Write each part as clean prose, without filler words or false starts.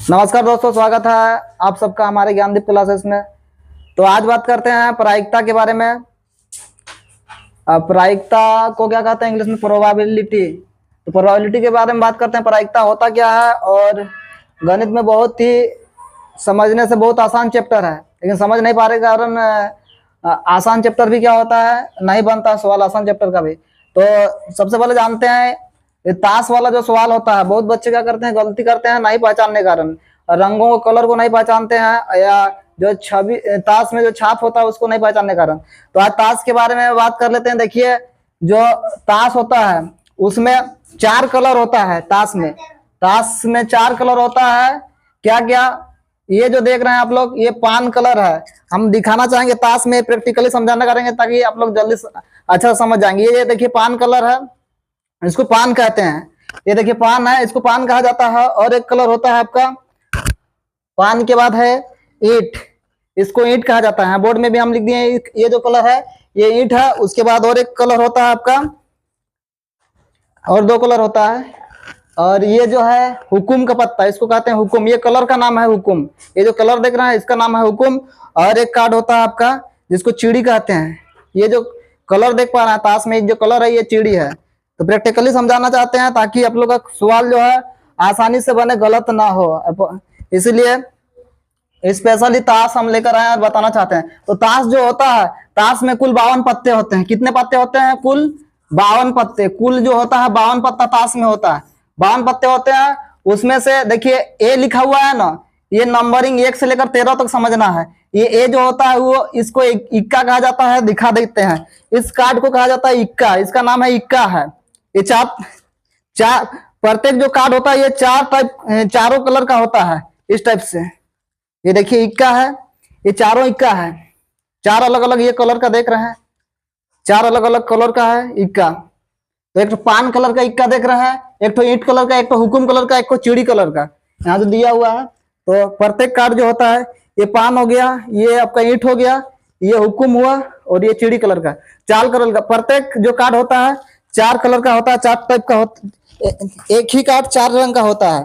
नमस्कार दोस्तों, स्वागत है आप सबका हमारे ज्ञानदीप क्लासेस में। तो आज बात करते हैं प्रायिकता के बारे में। प्रायिकता को क्या कहते हैं इंग्लिश में? प्रोबेबिलिटी। तो प्रोबेबिलिटी के बारे में बात करते हैं। प्रायिकता होता क्या है? और गणित में बहुत ही समझने से बहुत आसान चैप्टर है, लेकिन समझ नहीं पा रहे कारण आसान चैप्टर भी क्या होता है, नहीं बनता सवाल आसान चैप्टर का भी। तो सबसे पहले जानते हैं ये ताश वाला जो सवाल होता है, बहुत बच्चे क्या करते हैं, गलती करते हैं नहीं पहचानने के कारण। रंगों को, कलर को नहीं पहचानते हैं, या जो छवि ताश में जो छाप होता है उसको नहीं पहचानने के कारण। तो आज ताश के बारे में बात कर लेते हैं। देखिए, जो ताश होता है उसमें 4 कलर होता है। ताश में 4 कलर होता है। क्या क्या? ये जो देख रहे हैं आप लोग, ये पान कलर है। हम दिखाना चाहेंगे ताश में, प्रैक्टिकली समझाना करेंगे ताकि आप लोग जल्दी अच्छा समझ जाएंगे। ये देखिए पान कलर है, इसको पान कहते हैं। ये देखिए पान है, इसको पान कहा जाता है। और एक कलर होता है आपका पान के बाद है ईंट, इसको ईंट कहा जाता है। बोर्ड में भी हम लिख दिए, ये जो कलर है ये ईंट है। उसके बाद और एक कलर होता है आपका, और 2 कलर होता है। और ये जो है हुकुम का पत्ता, इसको कहते हैं हुकुम। ये कलर का नाम है हुकुम। ये जो कलर देख रहे हैं इसका नाम है हुकुम। और एक कार्ड होता है आपका जिसको चिड़ी कहते हैं। ये जो कलर देख पा रहे हैं ताश में, एक जो कलर है ये चिड़ी है। तो प्रैक्टिकली समझाना चाहते हैं ताकि आप लोग का सवाल जो है आसानी से बने, गलत ना हो, इसलिए स्पेशली ताश हम लेकर आए और बताना चाहते हैं। तो ताश जो होता है, ताश में कुल 52 पत्ते होते हैं। कितने पत्ते होते हैं? कुल 52 पत्ते। कुल जो होता है 52 पत्ता ताश में होता है। 52 पत्ते होते हैं। उसमें से देखिए ए लिखा हुआ है ना, ये नंबरिंग 1 से लेकर 13 तक समझना है। ये ए जो होता है वो, इसको इक्का कहा जाता है। दिखा देते हैं, इस कार्ड को कहा जाता है इक्का। इसका नाम है इक्का है। ये चार प्रत्येक जो कार्ड होता है ये 4 टाइप, चारों कलर का होता है इस टाइप से। ये देखिए इक्का है, ये चारों इक्का है। 4 अलग अलग ये कलर का देख रहे हैं, 4 अलग अलग कलर का है इक्का। तो एक तो पान कलर का इक्का देख रहे हैं, एक तो ईंट कलर का, एक तो हुकुम कलर का, एक तो चिड़ी कलर का। यहाँ जो दिया हुआ है, तो प्रत्येक कार्ड जो होता है, ये पान हो गया, ये आपका ईंट हो गया, ये हुकुम हुआ, और ये चिड़ी कलर का। 4 कलर का प्रत्येक जो कार्ड होता है 4 कलर का होता है, 4 टाइप का होता। एक ही कार्ड 4 रंग का होता है।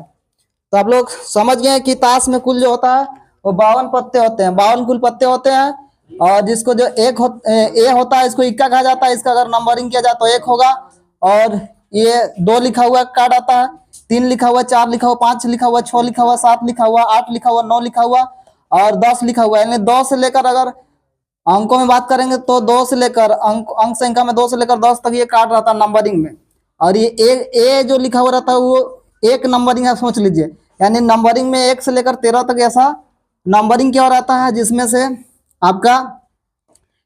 तो आप लोग समझ गए कि ताश में कुल जो होता है वो 52 पत्ते होते हैं, 52 कुल पत्ते होते हैं। और जिसको जो ए होता है इसको इक्का कहा जाता है। इसका अगर नंबरिंग किया जाए तो 1 होगा। और ये 2 लिखा हुआ कार्ड आता है, 3 लिखा हुआ, 4 लिखा हुआ, 5 लिखा हुआ, 6 लिखा हुआ, 7 लिखा हुआ, 8 लिखा हुआ, 9 लिखा हुआ और 10 लिखा हुआ। यानी 2 से लेकर, अगर अंकों में बात करेंगे तो 2 से लेकर अंक संख्या में 2 से लेकर 10 तक ये कार्ड रहता है नंबरिंग में। और ये ए जो लिखा हुआ रहता है वो 1 नंबरिंग है, सोच लीजिए। यानी नंबरिंग में 1 से लेकर 13 तक ऐसा नंबरिंग क्या रहता है, जिसमें से आपका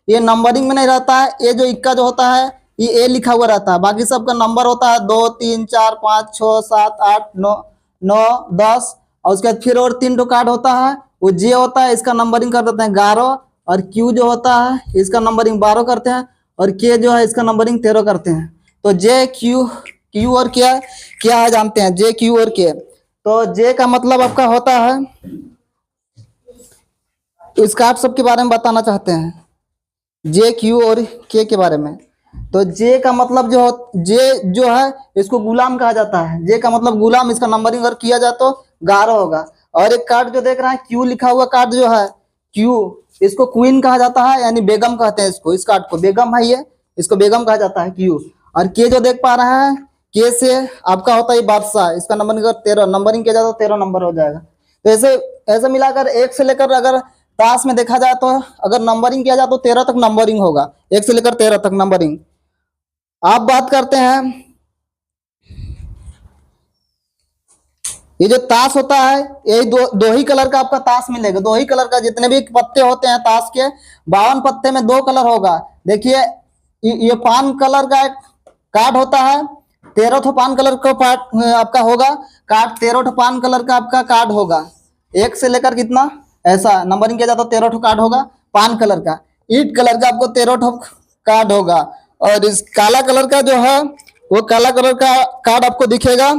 ये नंबरिंग में नहीं रहता है। ये जो इक्का जो होता है ये ए लिखा हुआ रहता है, बाकी सबका नंबर होता है 2 3 4 5 6 7 8 9 9 10। और उसके बाद फिर और 3 तो कार्ड होता है, वो जे होता है, इसका नंबरिंग कर देते हैं 11। और क्यू जो होता है इसका नंबरिंग 12 करते हैं। और के जो है इसका नंबरिंग 13 करते हैं। तो जे क्यू और क्या क्या है जानते हैं? जे क्यू और के। तो जे का मतलब आपका होता है, इस कार्ड सब के बारे में बताना चाहते हैं, जे क्यू और के बारे में। तो जे का मतलब जे जो है इसको गुलाम कहा जाता है। जे का मतलब गुलाम, इसका नंबरिंग अगर किया जाए तो 11 होगा। और एक कार्ड जो देख रहे हैं क्यू लिखा हुआ कार्ड जो है क्यू, इसको क्वीन कहा जाता है, यानी बेगम कहते हैं इसको। इस कार्ड को बेगम है ये, इसको बेगम कहा जाता है क्यू। और के जो देख पा रहे हैं, के से आपका होता है बादशाह, इसका नंबरिंग 13, नंबरिंग किया जाए तो 13 नंबर हो जाएगा। तो ऐसे मिलाकर 1 से लेकर, अगर ताश में देखा जाए तो अगर नंबरिंग किया जाए तो 13 तक नंबरिंग होगा, 1 से लेकर 13 तक नंबरिंग। आप बात करते हैं, ये जो ताश होता है यही दो ही कलर का आपका ताश मिलेगा। 2 ही कलर का, जितने भी पत्ते होते हैं ताश के 52 पत्ते में 2 कलर होगा। देखिए ये पान कलर का एक कार्ड होता है, 13 ठो पान कलर का पार्ट आपका होगा कार्ड, 13 ठो पान कलर का आपका कार्ड होगा। 1 से लेकर कितना ऐसा नंबरिंग किया जाता है, 13 ठो कार्ड होगा पान कलर का। ईट कलर का आपको 13 ठो कार्ड होगा। और इस काला कलर का जो है वो काला कलर का कार्ड आपको दिखेगा।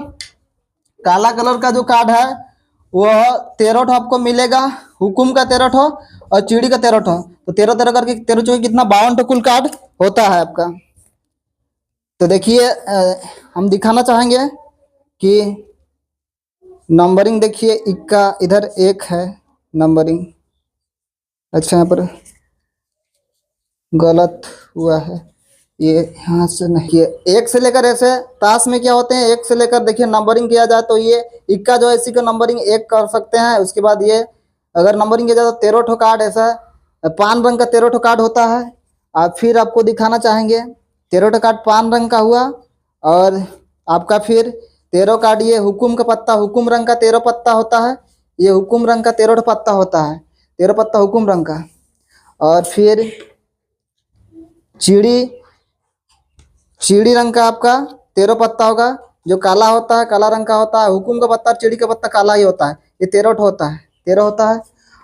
काला कलर का जो कार्ड है वह 13 ठो आपको मिलेगा, हुकुम का 13 ठो और चिड़ी का 13 ठो। तो 13 13 करके 13 चौके कितना 52 ठो कुल कार्ड होता है आपका। तो देखिए हम दिखाना चाहेंगे कि नंबरिंग देखिए, इक्का इधर एक है नंबरिंग। अच्छा यहाँ पर गलत हुआ है, ये यहाँ से नहीं, ये एक से लेकर ऐसे ताश में क्या होते हैं, एक से लेकर देखिए नंबरिंग किया जाए तो ये इक्का जो है इसी को नंबरिंग एक कर सकते हैं। उसके बाद ये अगर नंबरिंग किया जाए तो 13 ठो कार्ड ऐसा 5 रंग का 13 ठो कार्ड होता है। आप फिर आपको दिखाना चाहेंगे 13 ठो कार्ड 5 रंग का हुआ, और आपका फिर 13 कार्ड ये हुकुम का पत्ता, हुकुम रंग का 13 पत्ता होता है, ये हुकुम रंग का 13 पत्ता होता है, 13 पत्ता हुकुम रंग का। और फिर चिड़ी, चिड़ी रंग का आपका 13 पत्ता होगा, जो काला होता है, काला रंग का होता है। हुकुम का पत्ता, चिड़ी का पत्ता काला ही होता है, ये 13 होता है, 13 होता है।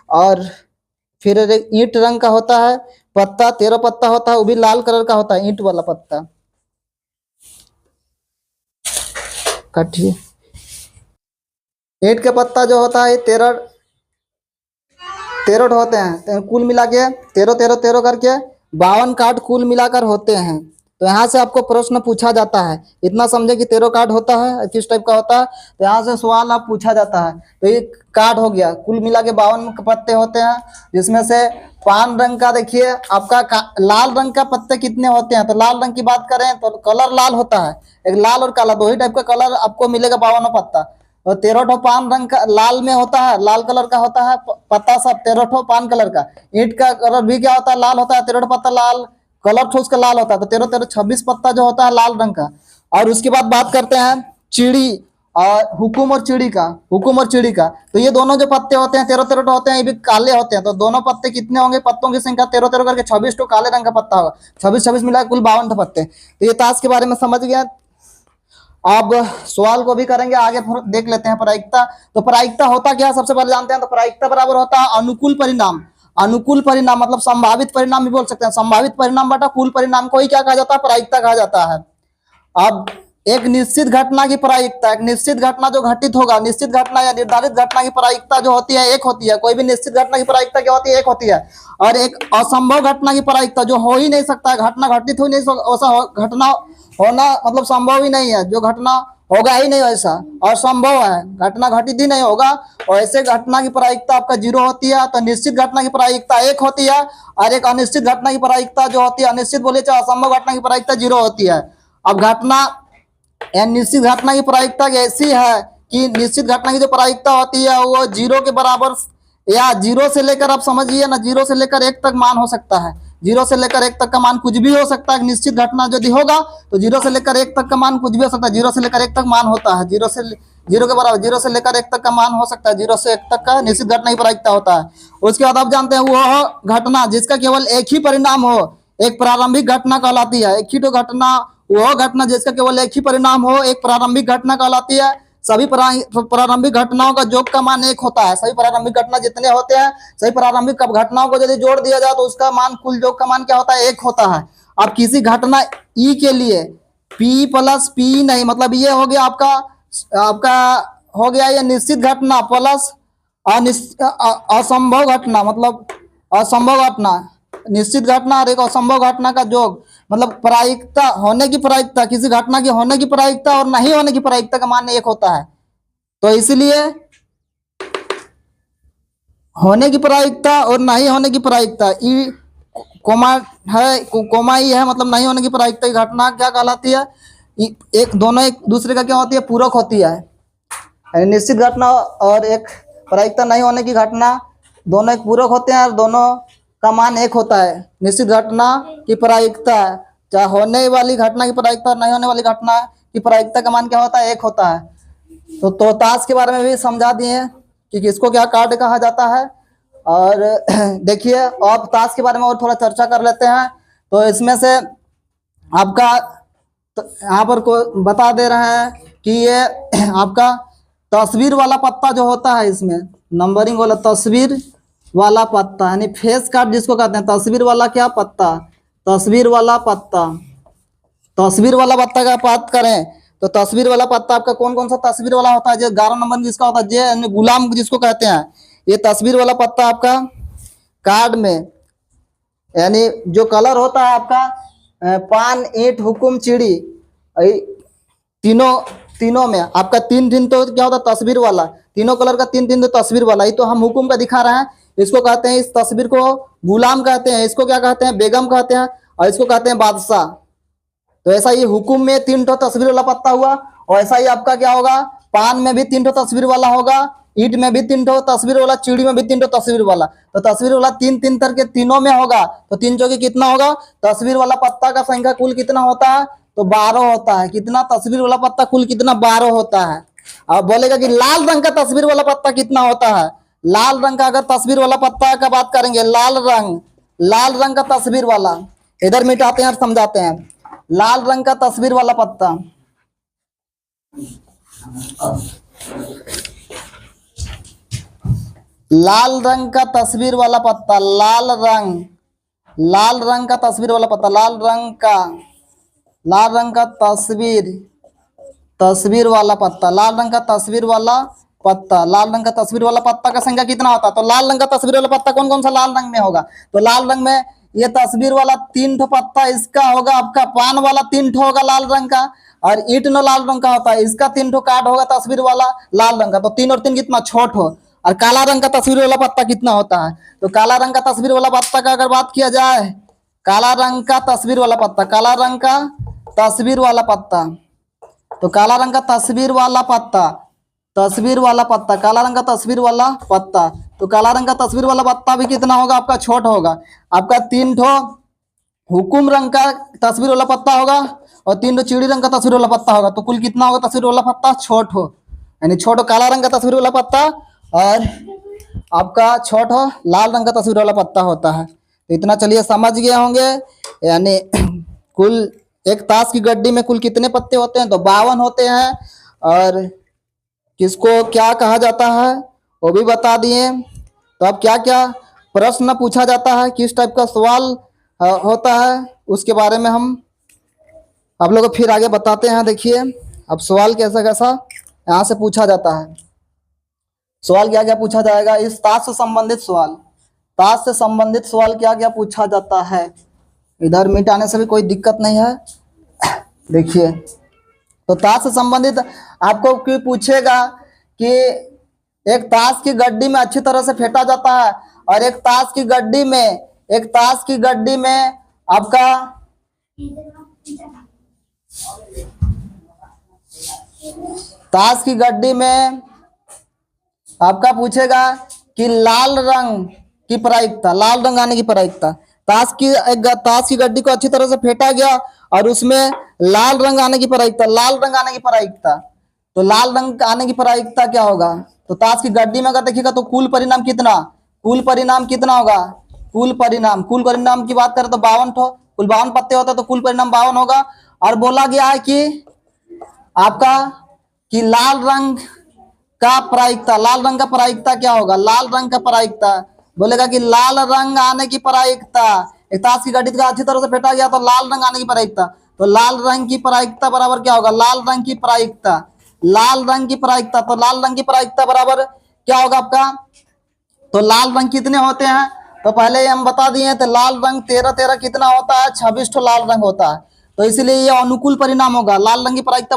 और फिर एक ईंट रंग का होता है पत्ता, 13 पत्ता होता है, वो भी लाल कलर का होता है, ईंट वाला पत्ता। काटिए, ईंट का पत्ता जो होता है 13 होते हैं, कुल मिला के 13 13 13 करके 52 कार्ड कुल मिलाकर होते हैं। तो यहाँ से आपको प्रश्न पूछा जाता है, इतना समझे कि 13 कार्ड होता है, किस टाइप का होता है, तो यहाँ से सवाल आप पूछा जाता है। तो ये कार्ड हो गया, कुल मिला के 52 पत्ते होते हैं, जिसमें से 5 रंग का देखिए आपका लाल रंग का पत्ते कितने होते हैं। तो लाल रंग की बात करें तो कलर लाल होता है, एक लाल और काला दो ही टाइप का कलर आपको मिलेगा 52 पत्ता। तो 13 ठो 5 रंग का लाल में होता है, लाल कलर का होता है पत्ता सब, 13 ठो 5 कलर का। ईंट का कलर भी क्या होता है, लाल होता है, 13 ठो पत्ता लाल कलर ठो उसका लाल होता है, तो 13 13 26 पत्ता जो होता है लाल रंग का। और उसके बाद बात करते हैं चिड़ी और हुकुम और चिड़ी का, हुकुम और चिड़ी का। तो ये दोनों जो पत्ते होते हैं 13 13 होते हैं, ये भी काले होते हैं। तो दोनों पत्ते कितने होंगे, पत्तों की संख्या 13 13 करके 26 ठो काले रंग का पत्ता होगा, 26 26 मिला कुल 52 ठो पत्ते। तो ये ताश के बारे में समझ गया। अब सवाल को भी करेंगे आगे, देख लेते हैं प्रायिकता। तो प्रायिकता होता क्या है, सबसे पहले जानते हैं। तो प्रायिकता बराबर होता है अनुकूल परिणाम। अनुकूल परिणाम मतलब संभावित परिणाम भी बोल सकते हैं, संभावित परिणाम बटा कुल परिणाम को ही क्या कहा जाता है, प्रायिकता कहा जाता है। अब एक निश्चित घटना की प्रायिकता, एक निश्चित घटना जो घटित होगा, निश्चित घटना या निर्धारित घटना की प्रायिकता जो होती है एक होती है। कोई भी निश्चित घटना की प्रायिकता क्या होती है, एक होती है। और एक असंभव घटना की प्रायिकता जो हो ही नहीं सकता है, घटना घटित हो नहीं, ऐसा घटना होना मतलब संभव ही नहीं है, जो घटना होगा ही नहीं वैसा असंभव है, घटना घटित ही नहीं होगा, और ऐसे घटना की प्रायिकता आपका 0 होती है। तो निश्चित घटना की प्रायिकता 1 होती है, और एक अनिश्चित घटना की प्रायिकता जो होती है, अनिश्चित बोले चाहे असंभव घटना की प्रायिकता 0 होती है। अब घटना या निश्चित घटना की प्रायिकता ऐसी है कि निश्चित घटना की जो प्रायिकता होती है वो 0 के बराबर, या 0 से लेकर आप समझिए ना, 0 से लेकर 1 तक मान हो सकता है, 0 से लेकर 1 तक का मान कुछ भी हो सकता है। निश्चित घटना यदि होगा तो 0 से लेकर 1 तक का मान कुछ भी हो सकता है, 0 से लेकर 1 तक मान होता है, 0 के बराबर 0 से लेकर 1 तक का मान हो सकता है, 0 से 1 तक का निश्चित घटना की प्रायिकता होता है। उसके बाद आप जानते हैं वो घटना जिसका केवल एक ही परिणाम हो, एक प्रारंभिक घटना कहलाती है। एक ही तो घटना, वह घटना जिसका केवल एक ही परिणाम हो, एक प्रारंभिक घटना कहलाती है। सभी प्रारंभिक घटनाओं का योग का मान 1 होता है। सभी प्रारंभिक घटना जितने होते हैं, सभी प्रारंभिक घटनाओं को यदि जोड़ दिया जाए तो उसका मान, कुल योग का मान क्या होता है, 1 होता है। अब किसी घटना ई के लिए P प्लस P नहीं, मतलब ये हो गया आपका आपका हो गया ये निश्चित घटना प्लस असंभव घटना, मतलब असंभव घटना, निश्चित घटना और एक असंभव घटना का योग, मतलब प्रायिकता होने की प्रायिकता, किसी घटना की होने की प्रायिकता और नहीं होने की प्रायिकता का मान 1 होता है। तो इसलिए होने की प्रायिकता और नहीं होने की प्रायिकता ई कोमा है, कोमा ई है, मतलब नहीं होने की प्रायिकता की घटना क्या कहलाती है, एक दोनों एक दूसरे का क्या होती है, पूरक होती है। निश्चित घटना और एक प्रायिकता नहीं होने की घटना दोनों एक पूरक होते हैं, और दोनों का मान 1 होता है। निश्चित घटना की प्रायिकता, चाहे होने वाली घटना की प्रायिकता और नहीं होने वाली घटना की प्रायिकता का मान क्या होता है, 1 होता है। तो ताश के बारे में भी समझा दिए कि किसको क्या कार्ड कहा जाता है। और देखिए अब ताश के बारे में और थोड़ा चर्चा कर लेते हैं। तो इसमें से आपका यहाँ पर को बता दे रहे हैं कि ये आपका तस्वीर वाला पत्ता जो होता है, इसमें नंबरिंग वाला तस्वीर वाला पत्ता, यानी फेस कार्ड जिसको कहते हैं, तस्वीर वाला क्या पत्ता, तस्वीर वाला पत्ता। तस्वीर वाला पत्ता का बात करें तो तस्वीर वाला पत्ता आपका कौन कौन सा तस्वीर वाला होता है, जो 11 नंबर जिसका होता है, जे यानी गुलाम जिसको कहते हैं, ये तस्वीर वाला पत्ता आपका कार्ड में, यानी जो कलर होता है आपका पान ईंट हुकुम चिड़ी, तीनों तीनों में आपका तीन दिन तो क्या होता है तस्वीर वाला, तीनों कलर का तीन दिन तो तस्वीर वाला, ये तो हम हुकुम का दिखा रहे हैं। इसको कहते हैं, इस तस्वीर को गुलाम कहते हैं, इसको क्या कहते हैं बेगम कहते हैं, और इसको कहते हैं बादशाह। तो ऐसा ही हुकुम में तीन ठो तस्वीर वाला पत्ता हुआ, और ऐसा ही आपका क्या होगा पान में भी तीन ठो तस्वीर वाला होगा, ईंट में भी तीन ठो तस्वीर वाला, चिड़ी में भी तीन ठो तस्वीर वाला। तो तस्वीर वाला तीन तीन करके तीनों में होगा, तो तीन चौके कितना होगा, तस्वीर वाला पत्ता का संख्या कुल कितना होता है, तो 12 होता है। कितना तस्वीर वाला पत्ता कुल कितना 12 होता है। अब बोलेगा कि लाल रंग का तस्वीर वाला पत्ता कितना होता है। लाल रंग का अगर तस्वीर वाला पत्ता का बात करेंगे, लाल रंग का तस्वीर वाला, इधर मिटाते हैं और समझाते हैं। लाल रंग का तस्वीर वाला पत्ता, लाल रंग का तस्वीर वाला पत्ता, लाल रंग का तस्वीर वाला पत्ता, लाल रंग का तस्वीर वाला पत्ता, लाल रंग का तस्वीर वाला पत्ता, लाल रंग का तस्वीर वाला पत्ता का संख्या कितना होता है। तो लाल रंग का तस्वीर वाला पत्ता कौन कौन सा लाल रंग में होगा, तो लाल रंग में ये तस्वीर वाला तीन ठो पत्ता इसका होगा, आपका पान वाला तीन ठो होगा लाल रंग का, और ईंट नो लाल रंग का होता है, इसका तीन ठो कार्ड होगा तस्वीर वाला लाल रंग का। तो तीन और तीन कितना 6 ठो। और काला रंग का तस्वीर वाला पत्ता कितना होता है, तो काला रंग का तस्वीर वाला पत्ता का अगर बात किया जाए, काला रंग का तस्वीर वाला पत्ता, काला रंग का तस्वीर वाला पत्ता, तो काला रंग का तस्वीर वाला पत्ता, काला रंग का तस्वीर वाला पत्ता, तो काला रंग का तस्वीर वाला पत्ता भी कितना होगा आपका छोटा होगा। आपका तीन ठो हुकुम रंग का तस्वीर वाला पत्ता होगा, और तीन ठो चिड़ी रंग का तस्वीर वाला पत्ता होगा, तो कुल कितना होगा तस्वीर वाला पत्ता छोट हो, यानी छोटो काला रंग का तस्वीर वाला पत्ता, और आपका छोटो लाल रंग का तस्वीर वाला पत्ता होता है। तो इतना चलिए समझ गए होंगे, यानी कुल एक ताश की गड्डी में कुल कितने पत्ते होते हैं, तो 52 होते हैं। और किसको क्या कहा जाता है वो भी बता दिए। तो अब क्या क्या प्रश्न पूछा जाता है, किस टाइप का सवाल होता है, उसके बारे में हम आप लोगों को फिर आगे बताते हैं। देखिए अब सवाल कैसा कैसा यहाँ से पूछा जाता है, सवाल क्या क्या पूछा जाएगा इस ताश से संबंधित सवाल, ताश से संबंधित सवाल क्या क्या पूछा जाता है। इधर मिटाने से भी कोई दिक्कत नहीं है। देखिए तो ताश से संबंधित आपको क्यों पूछेगा कि एक ताश की गड्डी में अच्छी तरह से फेंटा जाता है, और एक ताश की गड्डी में आपका ताश की गड्डी में आपका पूछेगा कि लाल रंग की प्रायिकता, लाल रंग आने की प्रायिकता। ताश की गड्डी को अच्छी तरह से फेंटा गया और उसमें लाल रंग आने की प्रायिकता, तो लाल रंग आने की प्रायिकता क्या होगा। तो ताश की गड्डी में अगर देखिएगा तो कुल परिणाम कितना होगा, कुल परिणाम की बात करें तो 52 ठो, कुल 52 पत्ते होता है, तो कुल परिणाम 52 होगा। और बोला गया है कि आपका कि लाल रंग का प्रायिकता क्या होगा, लाल रंग का प्रायिकता बोलेगा कि लाल रंग आने की प्रायिकता, एक ताश की गड्डी का अच्छी तरह से फेंटा गया तो लाल रंग आने की प्रायिकता, तो लाल रंग की प्रायिकता बराबर क्या होगा, लाल रंग की प्रायिकता, तो लाल रंग की प्रायिकता बराबर क्या होगा आपका। तो लाल रंग कितने होते हैं, तो पहले ही हम बता दिए, तो लाल रंग 13 कितना होता है, 26 ठो लाल रंग होता है। तो इसलिए ये अनुकूल परिणाम होगा, लाल रंग की प्रायिकता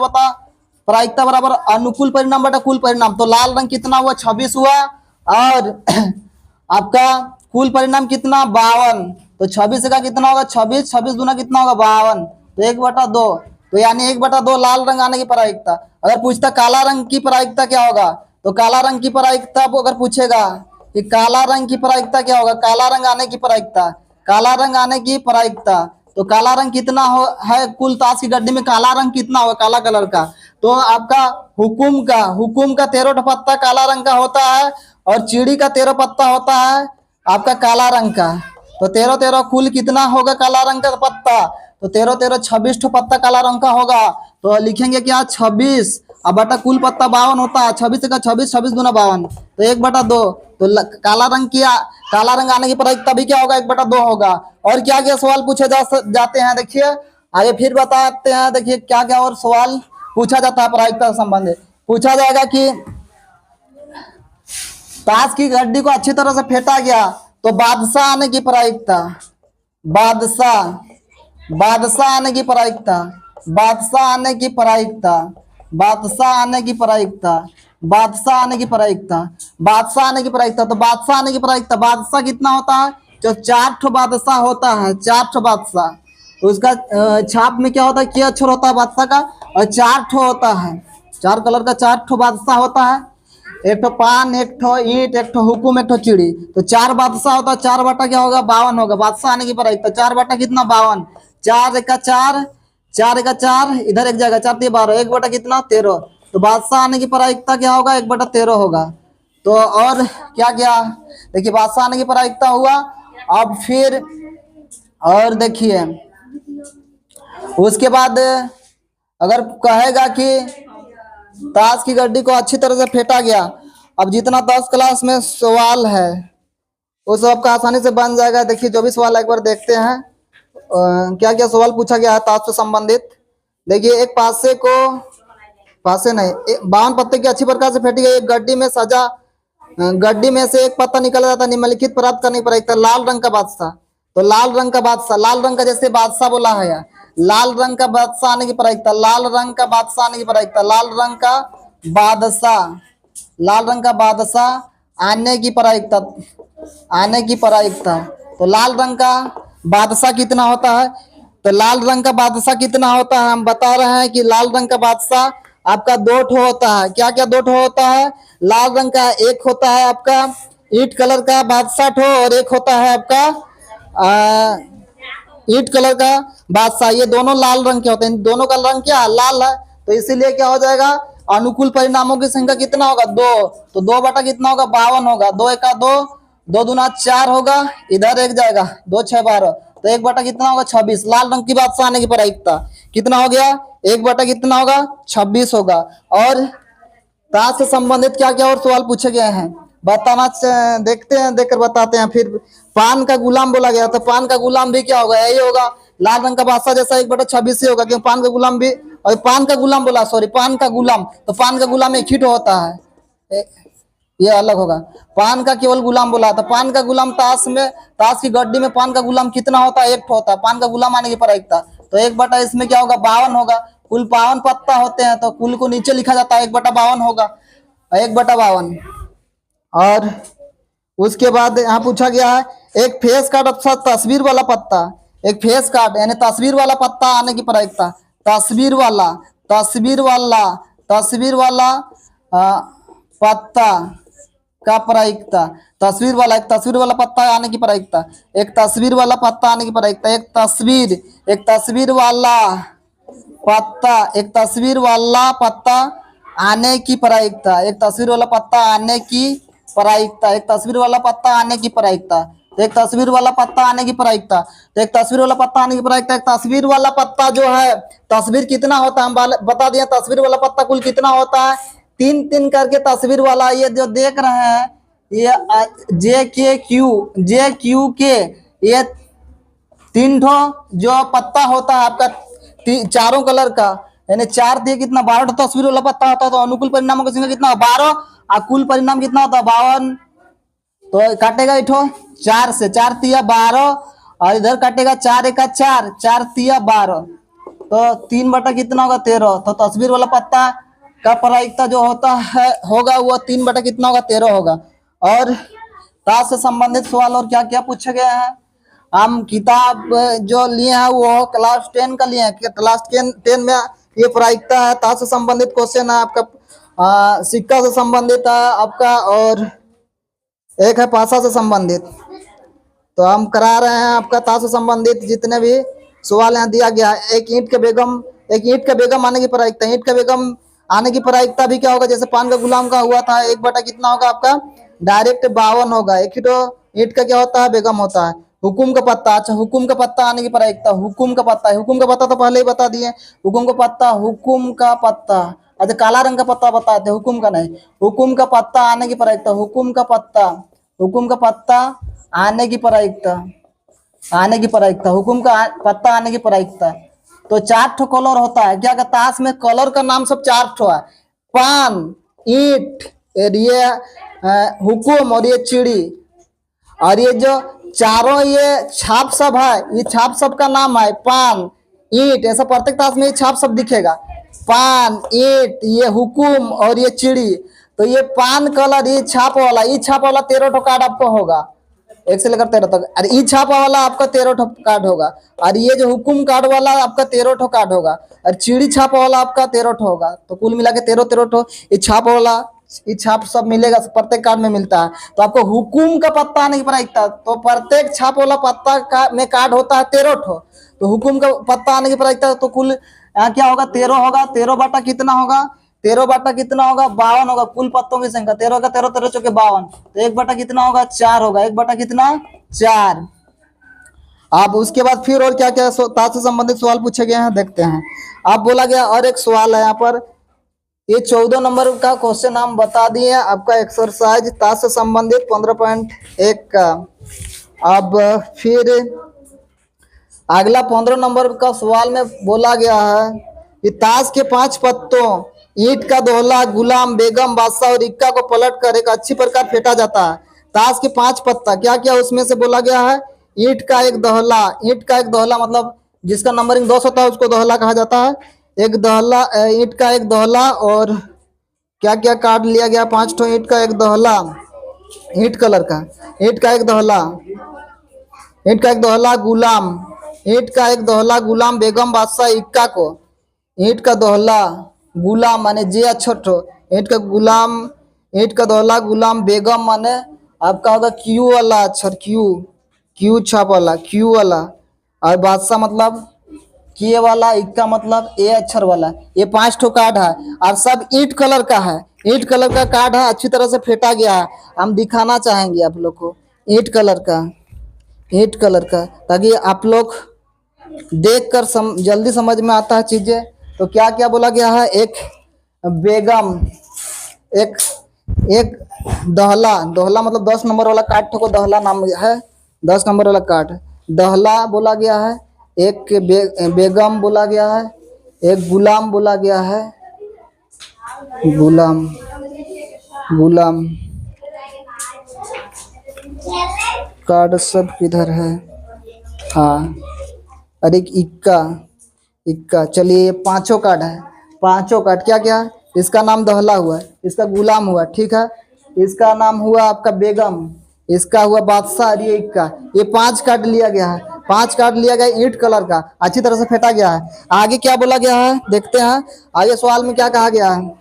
बराबर अनुकूल परिणाम बटा कुल परिणाम। तो लाल रंग कितना हुआ 26 हुआ, और आपका कुल परिणाम कितना 52, तो 26 का कितना होगा 26 दूना कितना होगा 52, तो 1/2, तो यानी 1/2 लाल रंग आने की प्रायिकता। अगर पूछता काला रंग की प्रायिकता क्या होगा, तो काला रंग की प्रायिकता अगर पूछेगा कि काला रंग की प्रायिकता क्या होगा, काला रंग आने की प्रायिकता, तो काला रंग कितना है कुल ताश की गड्डी में काला रंग कितना होगा, काला कलर का, तो आपका हुकुम का 13 पत्ता काला रंग का होता है, और चिड़ी का 13 पत्ता होता है आपका काला रंग का। तो 13 कुल कितना होगा काला रंग का पत्ता, तो 13 26 पत्ता काला रंग का होगा। तो लिखेंगे क्या 26 अब बटा कुल पत्ता 52 होता है, 26 का 26 दूना 52, तो 1/2। तो काला रंग आने की प्रायिकता भी क्या होगा 1/2 होगा। और क्या क्या सवाल पूछे जाते हैं देखिए आगे फिर बताते हैं। देखिए क्या क्या और सवाल पूछा जाता है प्रायिकता से संबंधित। पूछा जाएगा कि ताश की गड्डी को अच्छी तरह से फेंटा गया तो बादशाह आने की प्रायिकता, बादशाह आने की प्रायिकता, बादशाह आने की प्रायिकता, बादशाह आने की प्रायिकता, बादशाह आने की प्रायिकता। तो बादशाह आने की प्रायिकता, बादशाह कितना होता है? जो 4 ठो बादशाह होता है, 4 ठो बादशाह। उसका छाप में क्या होता है? क्या अक्षर होता है बादशाह का? और 4 ठो होता है, 4 कलर का 4 ठो बादशाह होता है। एक ठो पान, एक ठो ईंट, एक ठो हुकुम, एक ठो चिड़ी। तो 4 बादशाह होता है। 4 बटा क्या होगा? 52 होगा। बादशाह आने की प्रायिकता 4 बटा कितना? 52। 4 एक का 4, 4 एक का 4, इधर एक जगह 4 3 12, 1 बटा कितना? 13। तो बादशाह आने की प्रायिकता क्या होगा? 1 बटा 13 होगा। तो और क्या क्या, देखिए बादशाह आने की प्रायिकता हुआ। अब फिर और देखिए उसके बाद अगर कहेगा कि ताश की गड्डी को अच्छी तरह से फेंटा गया। अब जितना 10 क्लास में सवाल है वो सब का आसानी से बन जाएगा। देखिए जो भी सवाल एक बार देखते हैं क्या क्या सवाल पूछा गया है ताश से संबंधित। देखिए एक पासे को, पासे नहीं, 52 पत्ते की अच्छी प्रकार से फेंटी गई एक गड्डी में सजा, गड्डी में से एक पत्ता निकल जाता, निम्नलिखित प्राप्त करने पर एक लाल रंग का बादशाह। तो लाल रंग का बादशाह, लाल रंग का जैसे बादशाह बोला है यार, लाल रंग का बादशाह आने की प्रायिकता, लाल रंग का बादशाह आने की प्रायिकता, लाल रंग का बादशाह, लाल रंग का बादशाह आने की प्रायिकता, आने की प्रायिकता। तो लाल रंग का बादशाह कितना होता है? तो लाल रंग का बादशाह कितना होता है? हम बता रहे हैं कि लाल रंग का बादशाह आपका 2 ठो होता है। क्या क्या 2 ठो होता है? लाल रंग का एक होता है आपका ईट कलर का बादशाह ठो, और एक होता है आपका ईट कलर का बादशाह। ये दोनों लाल रंग के होते हैं, दोनों का रंग क्या? लाल है। तो इसीलिए क्या हो जाएगा? अनुकूल परिणामों की संख्या कितना होगा? 2। तो 2 बटा कितना होगा? 52 होगा। 2 एक का 2, 2 दूना 4 होगा, इधर एक जाएगा, 2 6 12। तो 1 बटा कितना होगा? 26। लाल रंग की बादशाह आने की प्रायिकता कितना हो गया? 1 बटा कितना होगा? 26 होगा। और ताश से संबंधित क्या क्या और सवाल पूछे गए हैं बताना, देखते हैं, देखकर बताते हैं। फिर पान का गुलाम बोला गया, तो पान का गुलाम भी क्या होगा? यही होगा, लाल रंग का बादशाह जैसा 1 बटा 26 ही होगा, क्योंकि पान का गुलाम भी, और पान का गुलाम बोला, सॉरी पान का गुलाम, तो पान का गुलाम एक ही होता है, ये अलग होगा। पान का केवल गुलाम बोला था। पान का गुलाम ताश में, ताश की गड्डी में पान का गुलाम कितना होता है? 1 होता है। पान का गुलाम आने की प्रायिकता तो 1 बटा इसमें क्या होगा? 52 होगा। कुल 52 पत्ता होते हैं, तो कुल को नीचे लिखा जाता है, 1 बटा 52 होगा, 1 बटा 52। और उसके बाद यहाँ पूछा गया है एक फेस कार्ड अथवा तस्वीर वाला पत्ता, एक फेस कार्ड यानी तस्वीर वाला पत्ता आने की प्रायिकता, तस्वीर वाला, तस्वीर वाला, तस्वीर वाला पत्ता का प्रायिकता, तस्वीर वाला, एक तस्वीर वाला पत्ता आने की प्रायिकता, एक तस्वीर वाला पत्ता आने की प्रायिकता, एक तस्वीर, एक तस्वीर वाला पत्ता, एक तस्वीर वाला पत्ता आने की प्रायिकता, एक तस्वीर वाला पत्ता आने की प्रायिकता, एक तस्वीर वाला पत्ता आने की प्रायिकता। तो एक तस्वीर वाला पत्ता आने की प्रायिकता, तो एक तस्वीर वाला पत्ता आने की प्रायिकता। एक तस्वीर वाला पत्ता जो है, तस्वीर कितना होता है हम बता दिए। तस्वीर वाला पत्ता कुल कितना होता है? 3 3 करके तस्वीर वाला। ये जो देख रहे हैं ये जे क्यू के, ये 3 ठो जो पत्ता होता है आपका चारों कलर का, यानी 4 दिए कितना? 12 तस्वीर वाला पत्ता होता है। तो अनुकूल परिणामों की संख्या कितना? 12। और कुल परिणाम कितना होता है? 52। तो काटेगा इठो 4 से, 4 तिया 12, और इधर काटेगा 4 एक 4, 4 तिया 12, तो 3 बटा कितना होगा? 13। तो तस्वीर वाला पत्ता का प्रायिकता जो होता है होगा वो 3 बटा कितना होगा? 13 होगा। और ताश से संबंधित सवाल और क्या क्या पूछे गए हैं, हम किताब जो लिए हैं वो क्लास 10 का लिए हैं। क्लास 10 में ये प्रायिकता है, ताश से संबंधित क्वेश्चन है आपका, सिक्का से संबंधित है आपका, और एक है भाषा से संबंधित। तो हम करा रहे हैं आपका ताश से संबंधित जितने भी सवाल यहाँ दिया गया है। एक ईंट के बेगम आने की प्रायिकता, ईंट के बेगम आने की प्रायिकता भी क्या होगा? जैसे पान का गुलाम का हुआ था, 1 बटा कितना होगा आपका? डायरेक्ट 52 होगा। एक ही तो ईंट का क्या होता है? बेगम होता है। हुकुम का पत्ता, अच्छा हुकुम का पत्ता आने की प्रायिकता, हुकुम का पत्ता, हुकुम का पत्ता तो पहले ही बता दिए। हुकुम का पत्ता, हुकुम का पत्ता, अच्छा काला रंग का पत्ता बताते, हुकुम का नहीं। हुकुम का पत्ता आने की प्रायिकता, हुकुम का पत्ता, हुकुम का पत्ता आने की प्रायिकता, आने की प्रायिकता, हुकुम का पत्ता आने की प्रायिकता। तो 4 ठो कलर होता है। क्या कहता है? ताश में कलर का नाम सब 4 ठो है, पान, ईंट, और ये हुकुम, और ये चिड़ी, और ये जो चारों ये छाप सब है, ये छाप सब का नाम है पान, ईंट, ऐसा प्रत्येक ताश में ये छाप सब दिखेगा। पान, ईंट, ये हुकुम और ये चिड़ी। तो ये पान कलर, ये छाप वाला, ई छाप वाला 13 ठो कार्ड आपको होगा, 1 से लेकर 13 तक। और ई छापा वाला आपका 13 ठो कार्ड होगा। और ये जो हुकुम कार्ड वाला आपका 13 ठो कार्ड होगा। और चिड़ी छापा वाला आपका 13 ठो होगा। तो कुल मिला के 13 ठो। ये छाप वाला, ये छाप सब मिलेगा, प्रत्येक कार्ड में मिलता है। तो आपको हुकुम का पत्ता नहीं प्रायिकता, तो प्रत्येक छाप वाला पत्ता का में कार्ड होता है 13 ठो। तो हुकुम का पत्ता आने की प्रायिकता, तो कुल यहाँ क्या होगा, 13 होगा। 13 बाटा कितना होगा, 13 बाटा कितना होगा, 52 होगा। कुल पत्तों की संख्या 13 का 13, 13 चौके 52। तो 1 बटा कितना होगा, 4 होगा। 1 बटा कितना, 4। अब उसके बाद फिर और क्या क्या ताश से संबंधित सवाल पूछे गए हैं, देखते हैं। आप बोला गया और एक सवाल है यहाँ पर, ये 14 नंबर का क्वेश्चन हम बता दिए आपका एक्सरसाइज ताश से संबंधित 15.1 का। अब फिर अगला 15 नंबर का सवाल में बोला गया है कि ताश के 5 पत्तों ईंट का दोहला, गुलाम, बेगम, बादशाह और इक्का को पलट कर एक अच्छी प्रकार फेंटा जाता है। ताश के 5 पत्ता क्या क्या उसमें से बोला गया है, ईंट का एक दोहला। ईंट का एक दोहला मतलब जिसका नंबरिंग 10 होता है उसको दोहला कहा जाता है। एक दोहला, ईंट का एक दोहला। और क्या क्या कार्ड लिया गया, 5 ठो ईंट का एक दोहला, ईंट कलर का, ईंट का एक दोहला, ईंट का एक दोहला, गुलाम, ईंट का एक दोहला, गुलाम, बेगम, बादशाह, इक्का को। ईंट का दोहला, गुलाम माने जे अक्षर, ईंट का गुलाम, ईंट का दोहला, गुलाम, बेगम माने आपका होगा क्यू वाला अक्षर, क्यू, क्यू छाप वाला, क्यू वाला। और बादशाह मतलब के वाला, इक्का मतलब ए अक्षर वाला। ये 5 ठो कार्ड है और सब ईंट कलर का है। ईंट कलर का कार्ड है, अच्छी तरह से फेंटा गया है। हम दिखाना चाहेंगे आप लोग को ईंट कलर का, ईंट कलर का, ताकि आप लोग देख कर जल्दी समझ में आता है चीजें। तो क्या क्या बोला गया है, एक बेगम, एक एक दहला, दोहला मतलब 10 नंबर वाला कार्ड को दोहला नाम है, 10 नंबर वाला कार्ड दहला बोला गया है। एक बेगम बोला गया है, एक गुलाम बोला गया है, गुलाम, गुलाम। कार्ड सब किधर है, हाँ। और एक इक्का, इक्का। चलिए ये 5 कार्ड है, 5 कार्ड क्या क्या, इसका नाम दहला हुआ, इसका गुलाम हुआ, ठीक है, इसका नाम हुआ आपका बेगम, इसका हुआ बादशाह, ये इक्का। ये 5 कार्ड लिया गया है, 5 कार्ड लिया गया ईंट कलर का, अच्छी तरह से फेंटा गया है। आगे क्या बोला गया है देखते हैं, आगे सवाल में क्या कहा गया है।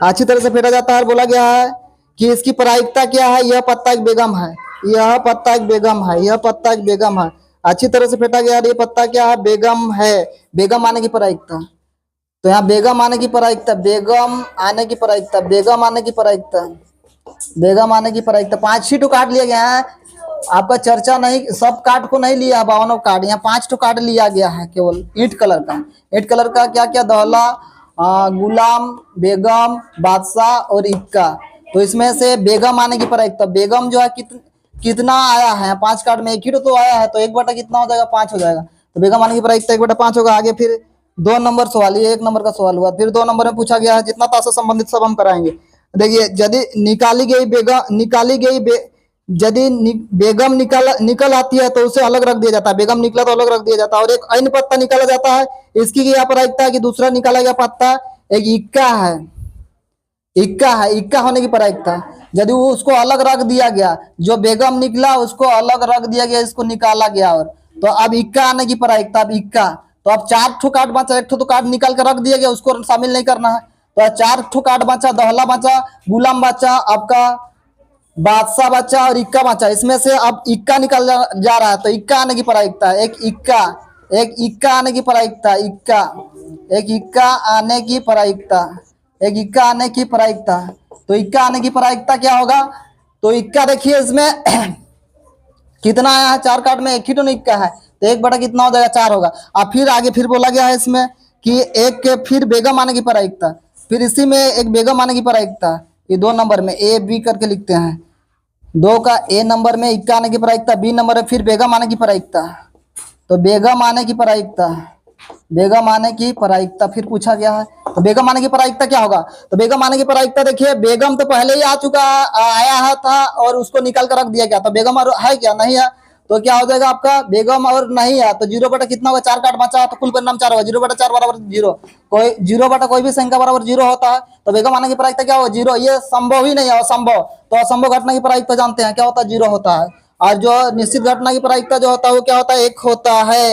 अच्छी तरह से फेंटा जाता है, बोला गया है कि इसकी प्रायिकता क्या है, यह पत्ता एक बेगम है, यह पत्ता एक बेगम है, यह पत्ता एक बेगम है। अच्छी तरह से फेंटा गया, ये पत्ता क्या है, बेगम है। बेगम आने की प्रायिकता, तो यहाँ बेगम आने की प्रायिकता, बेगम आने की प्रायिकता, बेगम आने की प्रायिकता, बेगम आने की प्रायिकता। 5 ही तो कार्ड लिया गया है, आपका चर्चा नहीं, सब कार्ड को नहीं लिया, 52 कार्ड, यहाँ 5 तो कार्ड लिया गया है केवल ईंट कलर का। ईंट कलर का क्या क्या, दौला, गुलाम, बेगम, बादशाह और इक्का। तो इसमें से बेगम आने की प्रायिकता, बेगम जो है कितना आया है 5 कार्ड में, एक ही तो आया है, तो 1 बटा कितना हो जाएगा, 5 हो जाएगा। तो बेगम आने की प्रायिकता 1 बटा 5 होगा। आगे फिर 2 नंबर सवाल, ये 1 नंबर का सवाल हुआ। फिर 2 नंबर में पूछा गया है, जितना ताश से संबंधित सब हम कराएंगे। देखिए, यदि निकाली गई बेगम, निकाली गई यदि बेगम निकल आती है तो उसे अलग रख दिया जाता है, बेगम निकला तो अलग रख दिया जाता है। और एक अन्य पत्ता निकाला जाता है, इसकी क्या प्रायिकता है कि दूसरा निकाला गया पत्ता एक इक्का है, इक्का है, इक्का होने की प्रायिकता। यदि वो उसको अलग रख दिया गया, जो बेगम निकला उसको अलग रख दिया गया, इसको निकाला गया, और तो अब इक्का आने की प्रायिकता, अब इक्का। तो अब 4 ठो कार्ड बचा, 1 ठो तो कार्ड निकाल कर रख दिया गया, उसको शामिल नहीं करना है। तो 4 ठो कार्ड बचा, दहला बचा, गुलाम बचा, आपका बादशाह बचा और इक्का बचा। इसमें से अब इक्का निकल जा रहा है, तो इक्का आने की प्रायिकता, एक इक्का, एक इक्का आने की प्रायिकता, इक्का, एक इक्का आने की प्रायिकता, एक इक्का आने की प्रायिकता। तो इक्का आने की प्रायिकता क्या होगा, तो इक्का देखिए इसमें कितना आया है, 4 कार्ड में एक ही तो इक्का है, तो 1 बटा कितना हो जाएगा, 4 होगा। अब फिर आगे फिर बोला गया है इसमें कि एक के फिर बेगम आने की प्रायिकता, फिर इसी में एक बेगम आने की प्रायिकता। ये 2 नंबर में ए बी करके लिखते हैं, 2 का ए नंबर में इक्का आने की प्रायिकता, बी नंबर में फिर बेगम आने की प्रायिकता। तो बेगम आने की प्रायिकता, बेगम आने की प्रायिकता फिर पूछा गया है। तो बेगम आने की प्रायिकता क्या होगा, तो बेगम आने की प्रायिकता देखिए, बेगम तो पहले ही आ चुका आया है था और उसको निकाल कर रख दिया गया, तो बेगम है क्या, नहीं है, तो क्या हो जाएगा आपका बेगम और नहीं है तो 0 बटा कितना होगा 4 काट बचा तो कुल परिणाम 4 होगा 0 बटा 4 बराबर 0। कोई 0 बटा कोई भी संख्या बराबर 0 होता है तो बेगम आने की प्रायिकता क्या होगा 0। ये संभव ही नहीं है असंभव तो असंभव घटना की प्रायिकता जानते हैं क्या होता है 0 होता है। और जो निश्चित घटना की प्रायिकता जो होता है वो क्या होता है 1 होता है।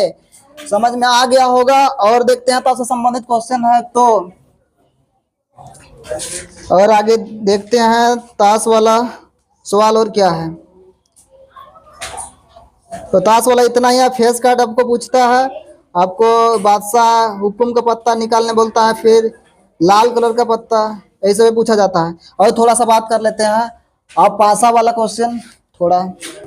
समझ में आ गया होगा। और देखते हैं तो उससे संबंधित क्वेश्चन है तो और आगे देखते हैं ताश वाला सवाल और क्या है। तो ताश वाला इतना ही है। फेस कार्ड आपको पूछता है आपको बादशाह हुकुम का पत्ता निकालने बोलता है फिर लाल कलर का पत्ता ऐसे भी पूछा जाता है। और थोड़ा सा बात कर लेते हैं अब पासा वाला क्वेश्चन थोड़ा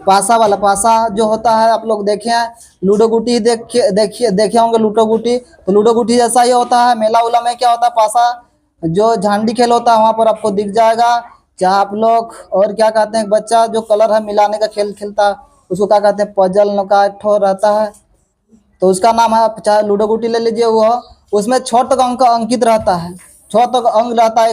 पासा वाला पासा जो होता है आप लोग देखे हैं लूडो गुटी देखे होंगे लूडो गुटी तो लूडो गुटी जैसा ही होता है। मेला उला में क्या होता है पासा जो झांडी खेल होता है वहां पर आपको दिख जाएगा। चाहे आप लोग और क्या कहते हैं बच्चा जो कलर है मिलाने का खेल खेलता है उसको क्या कहते हैं पजल का एक ठो रहता है तो उसका नाम है चाहे लूडो गुटी ले लीजिए वो उसमें 6 तक अंक अंकित रहता है 6 तक अंक रहता है।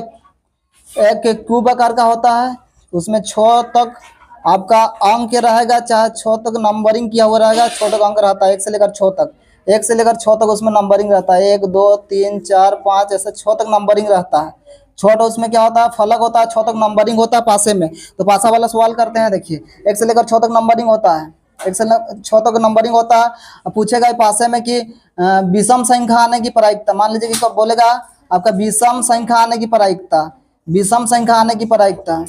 एक क्यूब आकार का होता है उसमें 6 तक आपका अंक रहेगा चाहे 6 तक नंबरिंग किया हुआ रहेगा 6 तक अंक रहता है 1 से लेकर 6 तक 1 से लेकर 6 तक उसमें नंबरिंग रहता है 1 2 3 4 5 ऐसे 6 तक नंबरिंग रहता है। छोटा उसमें क्या होता है फलक होता है 6 तक नंबरिंग होता है पासे में। तो पासा वाला सवाल करते हैं देखिए 1 से लेकर 6 तक नंबरिंग होता है 1 से 6 तक नंबरिंग होता है। पूछेगा पासे में कि विषम संख्या आने की प्रायिकता मान लीजिए कि कब बोलेगा आपका विषम संख्या आने की प्रायिकता विषम संख्या आने की प्रायिकता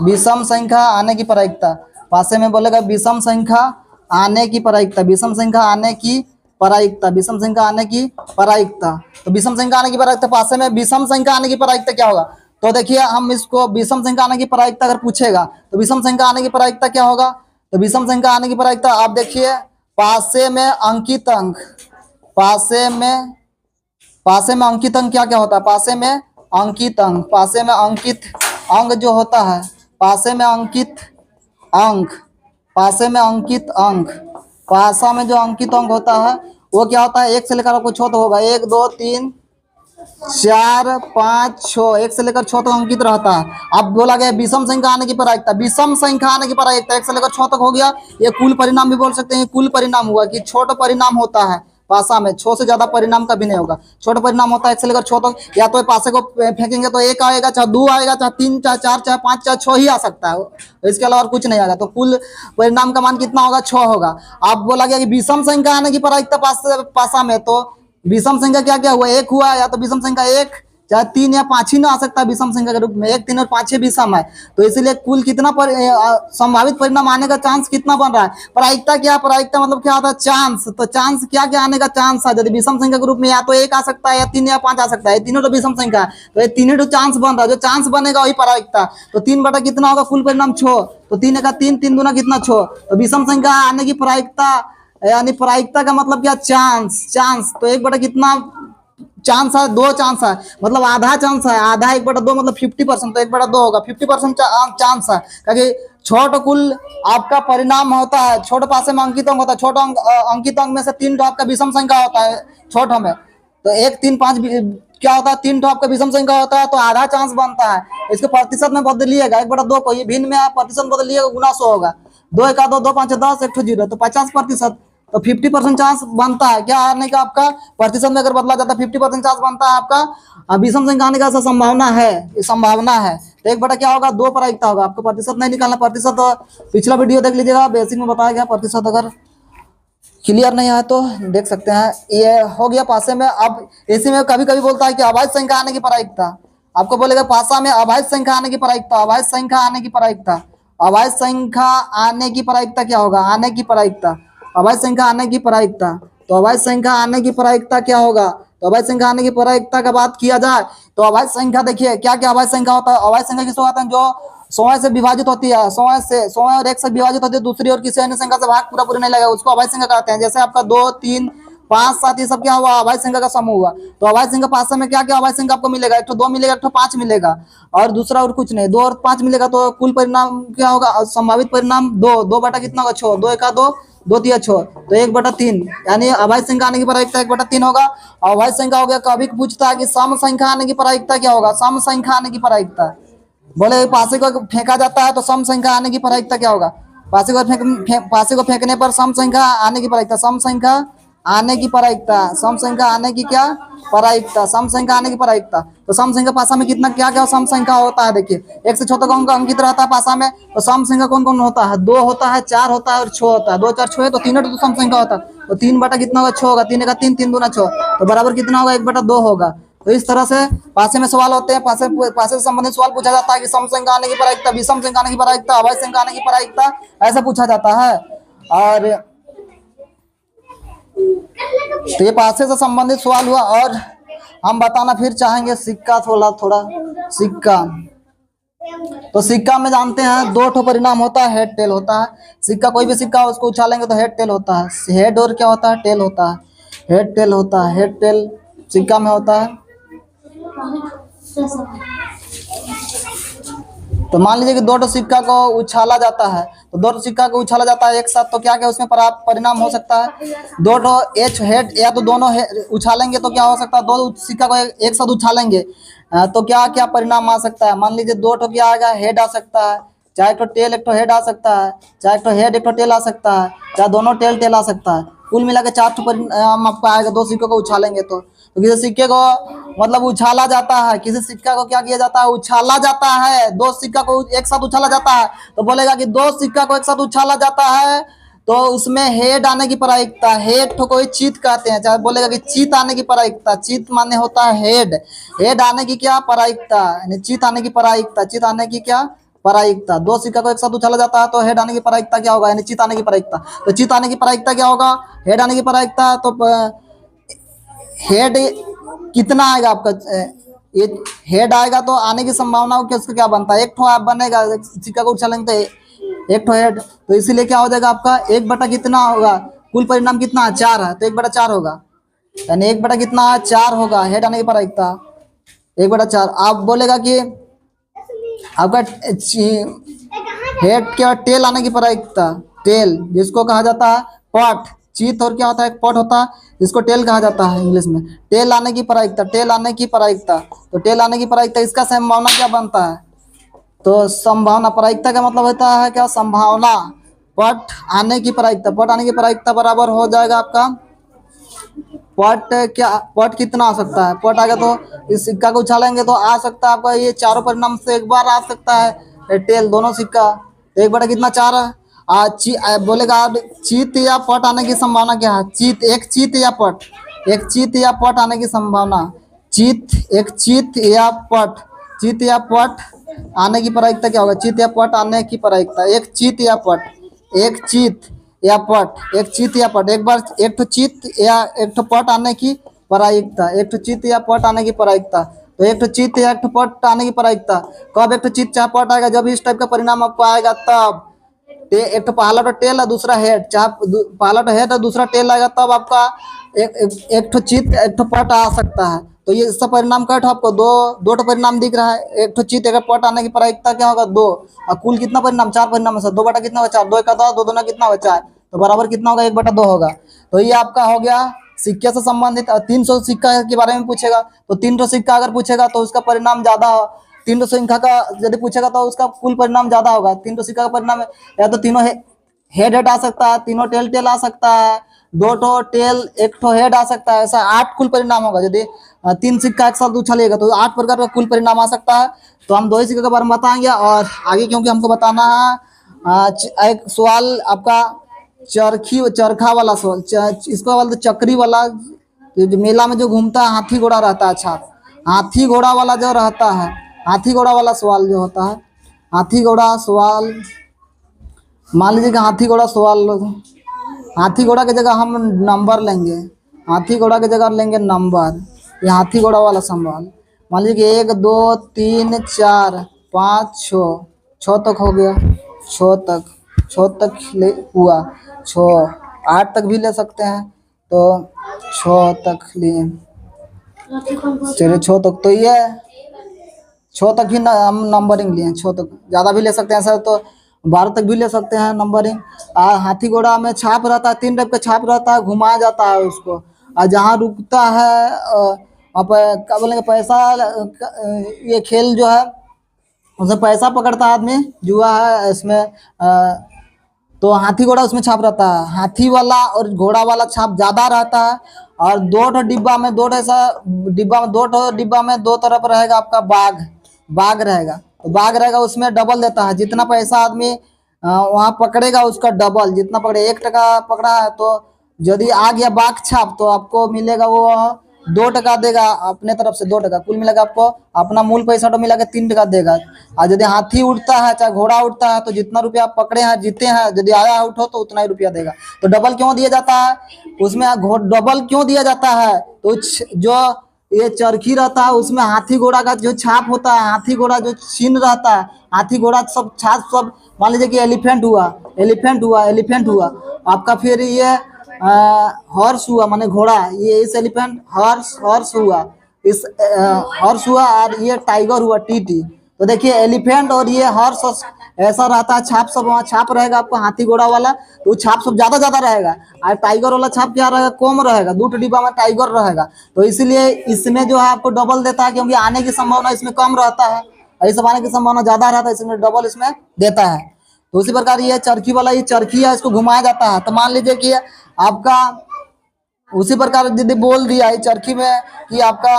विषम संख्या आने की प्रायिकता पासे में बोलेगा विषम संख्या आने की प्रायिकता विषम संख्या आने की प्रायिकता विषम संख्या आने की प्रायिकता। तो विषम संख्या आने की प्रायिकता पासे में विषम संख्या आने की प्रायिकता क्या होगा। तो देखिए हम इसको विषम संख्या आने की प्रायिकता अगर पूछेगा तो विषम संख्या आने की प्रायिकता क्या होगा। तो विषम संख्या आने की प्रायिकता आप देखिए पासे में अंकित अंक पासे में अंकित अंक क्या क्या होता है पासे में अंकित अंक पासे में अंकित अंक जो होता है पासे में अंकित अंक पासा में जो अंकित अंक होता है वो क्या होता है 1 से लेकर आपको 6 तक होगा 1 2 3 4 5 6 1 से लेकर 6 तक अंकित रहता है। अब बोला गया विषम संख्या आने की प्रायिकता विषम संख्या आने की प्रायिकता 1 से लेकर 6 तक हो गया। ये कुल परिणाम भी बोल सकते हैं कुल परिणाम हुआ कि छोटा परिणाम होता है पासा में 6 से ज्यादा परिणाम कभी नहीं होगा छोटा परिणाम होता है 1 से लेकर 6 तक। या तो पासे को फेंकेंगे तो 1 आएगा चाहे 2 आएगा चाहे 3 चाहे 4 चाहे 5 चाहे 6 ही आ सकता है इसके अलावा कुछ नहीं आएगा। तो कुल परिणाम का मान कितना होगा 6 होगा। अब बोला गया कि विषम संख्या आने की प्रायिकता पासा में तो विषम संख्या क्या क्या हुआ 1 हुआ या तो विषम संख्या 1 चाहे 3 या 5 ही ना आ सकता है विषम संख्या के रूप में 1 3 और 5 विषम है। तो इसीलिए कुल कितना संभावित परिणाम आने का चांस कितना बन रहा है। प्रायिकता क्या प्रायिकता मतलब क्या होता है चांस। तो चांस क्या क्या आने का चांस है यदि विषम संख्या के रूप में या तो 1 आ सकता है या 3 या 5 आ सकता है तीनों तो विषम संख्या है तो ये तीनों तो चांस बन रहा है जो चांस बनेगा वही प्रायिकता। तो 3 बटा कितना होगा कुल परिणाम 6 तो 3 का 3 3 दूना कितना 6 तो विषम संख्या आने की प्रायिकता यानी प्रायिकता का मतलब क्या चांस तो 1 बटा कितना चांस है 2 चांस है मतलब आधा चांस है आधा 1 बटा 2 मतलब 50% तो 1 बटा 2 होगा 50% चांस है क्योंकि छोटा कुल आपका परिणाम होता है छोटे पासे में अंकित अंक होता है छोटा अंकित अंक में से 3 तो आपका विषम संख्या होता है छोटा में तो 1 3 5 क्या होता है 3 तो आपका विषम संख्या होता है तो आधा चांस बनता है। इसको प्रतिशत में बदलिएगा 1 बटा 2 को ये भिन्न में आप प्रतिशत बदलिएगा गुना 100 होगा 2 1 2 2 5 10 1 0 तो 50% तो 50% चांस बनता है क्या आने का आपका प्रतिशत में अगर बदला जाता है 50% चांस बनता है आपका विषम संख्या आने का संभावना है। तो 1 बटा क्या होगा 2 प्रायिकता होगा आपको प्रतिशत नहीं निकालना प्रतिशत पिछला वीडियो देख लीजिएगा बेसिक में बताया गया प्रतिशत अगर क्लियर नहीं है तो देख सकते हैं। ये हो गया पासे में। अब इसी में कभी कभी बोलता है कि अभाज्य संख्या आने की प्रायिकता आपको बोलेगा पासा में अभाज्य संख्या आने की प्रायिकता अभाज्य संख्या आने की प्रायिकता क्या होगा आने की प्रायिकता अभाज्य संख्या आने की प्रायिकता। तो अभाज्य संख्या आने की प्रायिकता क्या होगा तो अभाज्य संख्या आने की प्रायिकता का बात किया जाए तो अभाज्य संख्या देखिए क्या क्या अभाज्य संख्या होता है। अभाज्य संख्या किसको कहते हैं जो 100 से विभाजित होती है 100 और 1 से विभाजित होती है दूसरी और किसी अन्य संख्या से भाग पूरा नहीं लगेगा उसको अभाज्य संख्या कहते हैं। जैसे आपका 2 3 5 7 ये सब क्या हुआ अभाज्य संख्या का समूह हुआ। तो अभाज्य संख्या पासे में क्या क्या अभाज्य संख्या आपको मिलेगा 1 2 मिलेगा 1 5 मिलेगा और दूसरा और कुछ नहीं 2 और 5 मिलेगा। तो कुल परिणाम क्या होगा संभावित परिणाम 2 बटा कितना होगा 6 2 1 2 2 3 6 तो 1 बटा 3 यानी अभाज्य संख्या आने की प्रायिकता 1 बटा 3 होगा। अभाज्य संख्या हो गया। कभी पूछता है कि सम संख्या आने की प्रायिकता क्या होगा सम संख्या आने की प्रायिकता बोले पासे को फेंका जाता है तो सम संख्या आने की प्रायिकता क्या होगा पासे को फेंकने पर सम संख्या आने की प्रायिकता, सम संख्या आने की प्रायिकता, सम संख्या आने की क्या प्रायिकता, सम संख्या आने की प्रायिकता। तो सम संख्या पासा में कितना क्या क्या सम संख्या होता है, देखिए एक से छोटा अंक अंकित रहता है पासा में, तो सम संख्या कौन कौन होता है, 2 होता है, 4 होता है और 6 होता है। 2 4 6 है तो तीनों तो सम संख्या होता है, तो 3 बटा कितना होगा 6 होगा, 3 का 3, 3 दूना 6, तो बराबर कितना होगा 1 बटा 2 होगा। तो इस तरह से पासे में सवाल होते हैं, पासे से संबंधित सवाल पूछा जाता है कि सम संख्या आने की प्रायिकता, विषम संख्या आने की प्रायिकता, अवयव संख्या आने की प्रायिकता, ऐसा पूछा जाता है। और तो ये पासे से संबंधित सवाल हुआ। और हम बताना फिर चाहेंगे सिक्का, थोड़ा थोड़ा सिक्का। तो सिक्का में जानते हैं 2 ठो परिणाम होता है, हेड टेल होता है। सिक्का कोई भी सिक्का उसको उछालेंगे तो हेड टेल होता है, हेड और क्या होता है टेल होता है, हेड टेल होता है, हेड टेल सिक्का में होता है। तो मान लीजिए कि 2 ठो सिक्का को उछाला जाता है, तो 2 ठो सिक्का को उछाला जाता है एक साथ, तो क्या क्या उसमें परिणाम हो सकता है, 2 ठो एच हेड, या तो दोनों उछालेंगे तो क्या हो सकता है, 2 सिक्का को एक साथ उछालेंगे तो क्या क्या परिणाम आ सकता है। मान लीजिए 2 ठो क्या आएगा, हेड आ सकता है, चाहे एक ठो टेल एक ठो हेड आ सकता है, चाहे एक ठो हेड एक ठो टेल आ सकता है, चाहे दोनों टेल टेल आ सकता है। कुल मिला के 4 ठो परिणाम आपका आएगा 2 सिक्कों को उछालेंगे तो। किसी सिक्के को मतलब उछाला जाता है, किसी सिक्का को क्या किया जाता है, उछाला जाता है, 2 सिक्का को एक साथ उछाला जाता है, तो बोलेगा कि 2 सिक्का को एक साथ उछाला जाता है तो उसमें हेड आने की प्रायिकता, हेड तो कोई चीत कहते हैं, चाहे बोलेगा कि चीत आने की प्रायिकता, चीत माने होता है हेड, हेड आने की क्या प्रायिकता, यानी चीत आने की प्रायिकता, चीत आने की क्या प्रायिकता। 2 सिक्का को एक साथ उछाला जाता है तो हेड आने की प्रायिकता क्या होगा, यानी चीत आने की प्रायिकता। तो चीत आने की प्रायिकता क्या होगा, हेड आने की प्रायिकता, तो हेड कितना आएगा आपका, ये हेड आएगा तो आने की संभावना हो, उसका क्या बनता है, एक ठो आप बनेगा, सिक्का को उछालेंगे तो एक ठो हेड, तो इसीलिए क्या हो जाएगा आपका 1 बटा कितना होगा, कुल परिणाम कितना है 4 है, तो 1 बटा 4 होगा, यानी 1 बटा कितना है 4 होगा, हेड आने की प्रायिकता 1 बटा 4। आप बोलेगा कि आपका हेड क्या, टेल आने की प्रायिकता, टेल जिसको कहा जाता है पट, चीत और क्या होता है पट होता है, जिसको टेल कहा जाता है इंग्लिश में, टेल आने की प्रायिकता, टेल आने की प्रायिकता, तो टेल आने की प्रायिकता, इसका संभावना क्या बनता है, तो संभावना, प्रायिकता का मतलब होता है क्या संभावना, पट आने की प्रायिकता, पट आने की प्रायिकता बराबर हो जाएगा आपका पट, क्या पट कितना आ सकता है, पट आ गया तो इस सिक्का को उछालेंगे तो आ सकता है आपका ये चारों परिणाम से एक बार आ सकता है टेल, दोनों सिक्का, तो 1 बटा कितना 4 है। बोलेगा आप चीत या पट आने की संभावना क्या है, चीत, एक चीत या पट, एक चीत या पट आने की संभावना, चीत, एक चीत या पट, चीत या पट आने की प्रायिकता क्या होगा, चीत या पट आने की प्रायिकता, एक चीत या पट, एक चीत या पट, एक चीत या पट, एक बार एक तो चीत या एक तो पट आने की प्रायिकता, एक तो चीत या पट आने की प्रायिकता, तो एक तो चीत या एक तो पट आने की प्रायिकता कब, एक तो चीत चाहे पट आएगा जब इस टाइप का परिणाम आपको आएगा तब, एक तो पहला तो टेल है दूसरा हेड, चाहे पहला तो हेड है दूसरा टेल आएगा तब आपका एक तो चित एक तो पट आ सकता है। तो ये इसका परिणाम क्या आपको दो तो परिणाम दिख रहा है, एक तो चित एक पट आने की प्रायिकता क्या होगा 2, और कुल कितना परिणाम 4 परिणाम है, 2 बटा कितना होगा 4, 2 का 2, 2 दूना कितना होगा 4, तो बराबर कितना होगा 1 बटा 2 होगा। तो ये आपका हो गया सिक्के से संबंधित। 300 सिक्का के बारे में पूछेगा तो 300 सिक्का अगर पूछेगा तो उसका परिणाम ज्यादा, 300 संख्या का यदि पूछेगा तो उसका कुल परिणाम ज्यादा होगा। 300 सिक्का का परिणाम या तो तीनों हेड हेड आ सकता है, तीनों टेल टेल आ सकता है, 2 ठो टेल 1 ठो हेड आ सकता है, ऐसा 8 कुल परिणाम होगा। यदि 3 सिक्का एक साथ उछालिएगा तो 8 प्रकार का कुल परिणाम आ सकता है। तो हम 2 ही सिक्के के बारे में बताएंगे और आगे क्योंकि हमको बताना है एक सवाल आपका चरखा वाला सवाल, इसको बोलते चक्री वाला, जो मेला में जो घूमता है हाथी घोड़ा रहता है, अच्छा हाथी घोड़ा वाला जो रहता है, हाथी घोड़ा वाला सवाल जो होता है, हाथी घोड़ा सवाल, मान लीजिए कि हाथी घोड़ा सवाल, हाथी घोड़ा की जगह हम नंबर लेंगे, हाथी घोड़ा की जगह लेंगे नंबर, ये हाथी घोड़ा वाला सवाल। मान लीजिए कि 1 2 3 4 5 6 तक हो गया, 6 तक ले हुआ, 8 तक भी ले सकते हैं, तो 6 तक लिए, चलिए 6 तक, तो ये 6 तक ही हम नंबरिंग लिए, 6 तक, ज़्यादा भी ले सकते हैं सर, तो 12 तक भी ले सकते हैं नंबरिंग। हाथी घोड़ा में छाप रहता है, 3 टाइप का छाप रहता है, घुमाया जाता है उसको, और जहाँ रुकता है वहाँ पर क्या बोलेंगे पैसा, ये खेल जो है उसमें पैसा पकड़ता है आदमी, जुआ है इसमें, तो हाथी घोड़ा उसमें छाप रहता है, हाथी वाला और घोड़ा वाला छाप ज्यादा रहता है। और दो ठो डिब्बा में, दो ठो ऐसा डिब्बा में, दो ठो डिब्बा में दो तरफ रहेगा आपका बाघ, बाघ रहेगा। तो बाघ रहेगा उसमें डबल देता है, जितना पैसा आदमी वहां पकड़ेगा उसका डबल, जितना पकड़े 1 टका पकड़ा है तो यदि आ गया बाघ छाप तो आपको मिलेगा वो 2 टका देगा अपने तरफ से, 2 टका कुल मिलेगा आपको, अपना मूल पैसा तो मिला के 3 टका देगा। और यदि हाथी उठता है चाहे घोड़ा उठता है तो जितना रुपया आप पकड़े हैं जीते हैं, यदि आया आउट हो तो उतना ही रुपया देगा। तो डबल क्यों दिया जाता है उसमें, डबल क्यों दिया जाता है, तो जो ये चरखी रहता है उसमें हाथी घोड़ा का जो छाप होता है, हाथी घोड़ा जो चिन्ह रहता है, हाथी घोड़ा सब छाप सब, मान लीजिए कि एलिफेंट हुआ, एलिफेंट हुआ, एलिफेंट हुआ आपका, फिर ये हॉर्स हुआ माने घोड़ा, ये इस एलिफेंट हॉर्स, हॉर्स हुआ, इस हॉर्स हुआ, और ये टाइगर हुआ टीटी। तो देखिए एलिफेंट और ये हॉर्स ऐसा रहता है छाप सब, वहाँ छाप रहेगा आपको हाथी घोड़ा वाला, तो छाप सब ज्यादा ज्यादा रहेगा। और टाइगर वाला छाप क्या रहेगा, कम रहेगा, 2 डिब्बा में टाइगर रहेगा। तो इसीलिए इसमें जो है आपको डबल देता है, क्योंकि आने की संभावना इसमें कम रहता है, इस सब आने की संभावना ज्यादा रहता है, इसमें डबल इसमें देता है। तो उसी प्रकार ये चरखी वाला, ये चरखी है, इसको घुमाया जाता है। तो मान लीजिए कि आपका उसी प्रकार दीदी बोल दिया है चरखी में कि आपका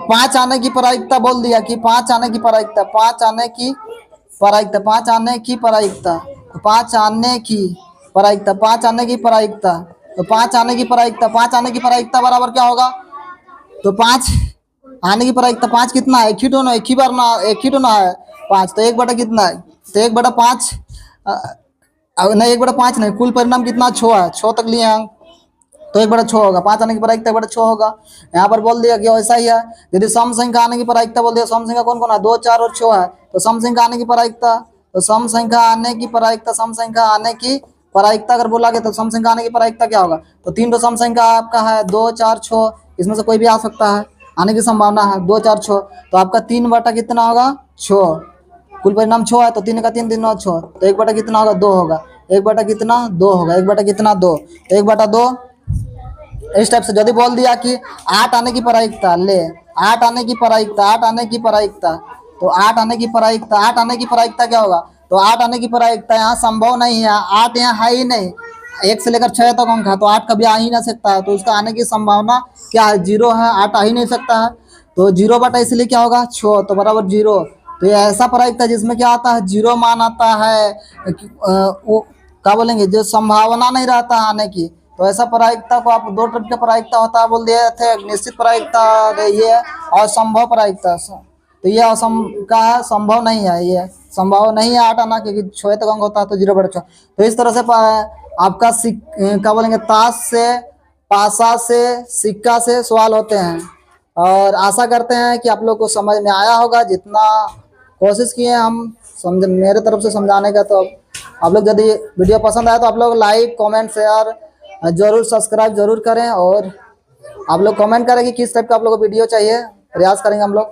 5 आने की प्रायिकता बोल दिया कि 5 आने की प्रायिकता, 5 आने की प्रायिकता, 5 आने की प्रायिकता, 5 आने की प्रायिकता, 5 आने की प्रायिकता, तो 5 आने की प्रायिकता, 5 आने की प्रायिकता बराबर क्या होगा, तो 5 आने की प्रायिकता, 5 कितना है, एक ही तो ना, एक ही बार ना, एक ही तो ना है 5, तो 1 बटा कितना है, तो 1/5 नहीं, 1/5 नहीं, कुल परिणाम कितना 6 है, 6 तक लिए अंक, तो 1/6 होगा, 5 आने की प्रायिकता 1/6 होगा। यहाँ पर बोल दिया कि ऐसा ही है। यदि सम संख्या आने की प्रायिकता बोल दिया, सम संख्या कौन कौन है, 2, 4 और 6 है, तो सम संख्या आने की प्रायिकता, तो सम संख्या आने की प्रायिकता, सम संख्या आने की प्रायिकता अगर बोला गया तो सम संख्या आने की प्रायिकता क्या होगा, तो 3 सम संख्या आपका है 2, 4, 6, इसमें से कोई भी आ सकता है, आने की संभावना है 2, 4, 6, तो आपका 3 बटा कितना होगा 6, कुल परिणाम 6 है, तो 3 का 3 3 9 6, तो 1 बटा कितना होगा 2 होगा, 1 बटा कितना 2 होगा, 1 बटा कितना 2, तो 1/2 इस टाइप से। यदि बोल दिया कि 8 आने की प्रायिकता, ले 8 आने की प्रायिकता, 8 आने की प्रायिकता, तो 8 आने की प्रायिकता, 8 आने की प्रायिकता क्या होगा, तो 8 आने की प्रायिकता यहाँ संभव नहीं है, 8 यहाँ है ही नहीं, 1 से लेकर 6 तक अंक है, तो 8 कभी आ ही ना सकता है, तो उसका आने की संभावना क्या है, 0 है, 8 आ ही नहीं सकता है, तो 0 बटा इसलिए क्या होगा 6, तो बराबर 0। तो ये ऐसा प्रायिकता जिसमें क्या आता है 0 मान आता है, वो क्या बोलेंगे, जो संभावना नहीं रहता है आने की, तो ऐसा प्रायिकता को आप 2 टाइप का प्रायिकता होता है बोल दिए थे, निश्चित प्रायिकता, ये असंभव प्रायिकता, तो ये असम का है, संभव नहीं है, ये संभव नहीं है 8 आना, क्योंकि 6 तक अंक होता है, तो 0/6। तो इस तरह से आपका क्या बोलेंगे, ताश से, पासा से, सिक्का से सवाल होते हैं। और आशा करते हैं कि आप लोग को समझ में आया होगा, जितना कोशिश किए हम समझ मेरे तरफ से समझाने का। तो आप लोग यदि वीडियो पसंद आए तो आप लोग लाइक, कमेंट, शेयर जरूर, सब्सक्राइब जरूर करें, और आप लोग कमेंट करें कि किस टाइप का आप लोग को वीडियो चाहिए, प्रयास करेंगे हम लोग।